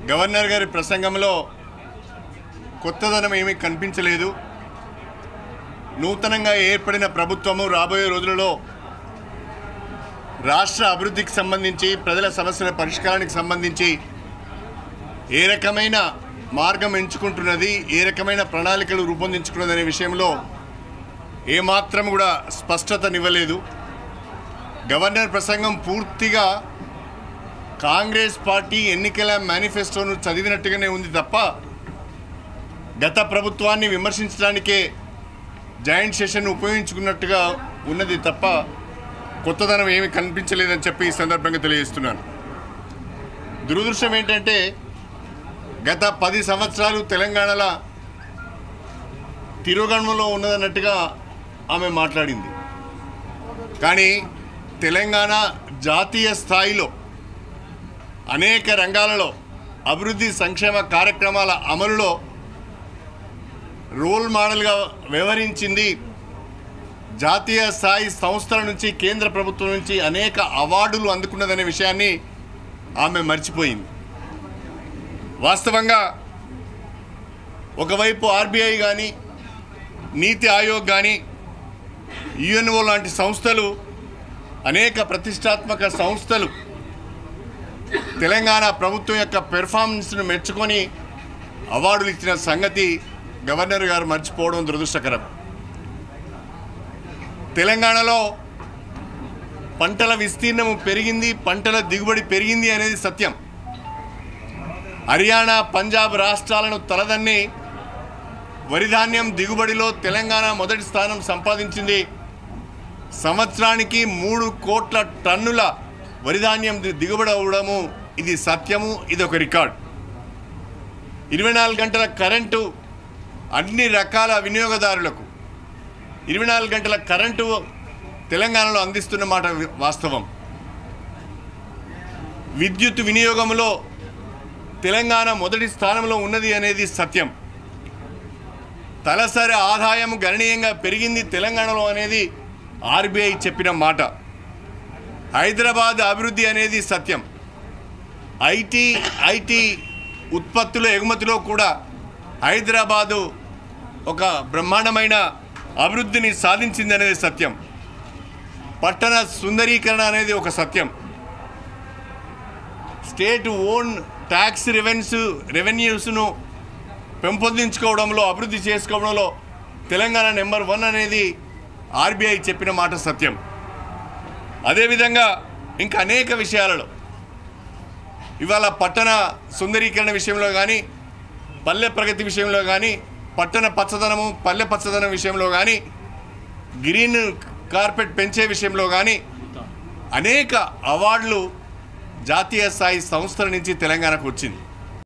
Governor గారి ప్రసంగంలో కొత్తదనం ఏమీ కనిపించలేదు. నూతనంగా ఏర్పడిన ప్రభుత్వము రాబోయే రోజులలో రాష్ట్ర అభివృద్ధికి సంబంధించి, ప్రజల సమస్యల పరిష్కారానికి సంబంధించి ఏ రకమైన మార్గం ఎంచుకుంటున్నది, ఏ రకమైన ప్రణాళికలు రూపొందించుకున్నదనే విషయంలో ఏమాత్రం కూడా స్పష్టతనివ్వలేదు. గవర్నర్ ప్రసంగం పూర్తిగా కాంగ్రెస్ పార్టీ ఎన్నికల మేనిఫెస్టోను చదివినట్టుగానే ఉంది తప్ప గత ప్రభుత్వాన్ని విమర్శించడానికే జాయింట్ సెషన్ ఉపయోగించుకున్నట్టుగా ఉన్నది తప్ప కొత్తదనం ఏమీ కనిపించలేదని చెప్పి ఈ సందర్భంగా తెలియజేస్తున్నాను. దురదృష్టం ఏంటంటే గత 10 సంవత్సరాలు తెలంగాణలో తిరోగమనంలో ఉన్నదన్నట్టుగా ఆమె మాట్లాడింది. కానీ తెలంగాణ జాతీయ స్థాయిలో అనేక రంగాలలో అభివృద్ధి సంక్షేమ కార్యక్రమాల అమలులో రోల్ మోడల్గా వ్యవహరించింది. జాతీయ స్థాయి సంస్థల నుంచి, కేంద్ర ప్రభుత్వం నుంచి అనేక అవార్డులు అందుకున్నదనే విషయాన్ని ఆమె మర్చిపోయింది. వాస్తవంగా ఒకవైపు ఆర్బీఐ కానీ, నీతి ఆయోగ్ కానీ, యుఎన్ఓ లాంటి సంస్థలు, అనేక ప్రతిష్టాత్మక సంస్థలు తెలంగాణ ప్రభుత్వం యొక్క పెర్ఫార్మెన్స్ను మెచ్చుకొని అవార్డులు ఇచ్చిన సంగతి గవర్నర్ గారు మర్చిపోవడం దురదృష్టకరం. తెలంగాణలో పంటల విస్తీర్ణము పెరిగింది, పంటల దిగుబడి పెరిగింది అనేది సత్యం. హర్యానా, పంజాబ్ రాష్ట్రాలను తలదన్ని వరిధాన్యం దిగుబడిలో తెలంగాణ మొదటి స్థానం సంపాదించింది. సంవత్సరానికి 3 కోట్ల టన్నుల వరిధాన్యం దిగుబడి అవ్వడము ఇది సత్యము, ఇది ఒక రికార్డ్. 24 గంటల కరెంటు అన్ని రకాల వినియోగదారులకు 24 గంటల కరెంటు తెలంగాణలో అందిస్తున్న మాట వాస్తవం. విద్యుత్ వినియోగంలో తెలంగాణ మొదటి స్థానంలో ఉన్నది అనేది సత్యం. తలసరి ఆదాయం గణనీయంగా పెరిగింది తెలంగాణలో అనేది ఆర్బీఐ చెప్పిన మాట. హైదరాబాద్ అభివృద్ధి అనేది సత్యం. ఐటీ ఉత్పత్తుల ఎగుమతిలో కూడా హైదరాబాదు ఒక బ్రహ్మాండమైన అభివృద్ధిని సాధించింది అనేది సత్యం. పట్టణ సుందరీకరణ అనేది ఒక సత్యం. స్టేట్ ఓన్ ట్యాక్స్ రెవెన్యూస్ను పెంపొందించుకోవడంలో, అభివృద్ధి చేసుకోవడంలో తెలంగాణ నెంబర్ 1 అనేది ఆర్బీఐ చెప్పిన మాట సత్యం. అదేవిధంగా ఇంకా అనేక విషయాలలో ఇవాళ పట్టణ సుందరీకరణ విషయంలో కానీ, పల్లె ప్రగతి విషయంలో కానీ, పట్టణ పచ్చదనము, పల్లె పచ్చదనం విషయంలో కానీ, గ్రీన్ కార్పెట్ పెంచే విషయంలో కానీ అనేక అవార్డులు జాతీయ స్థాయి సంస్థల నుంచి తెలంగాణకు వచ్చింది.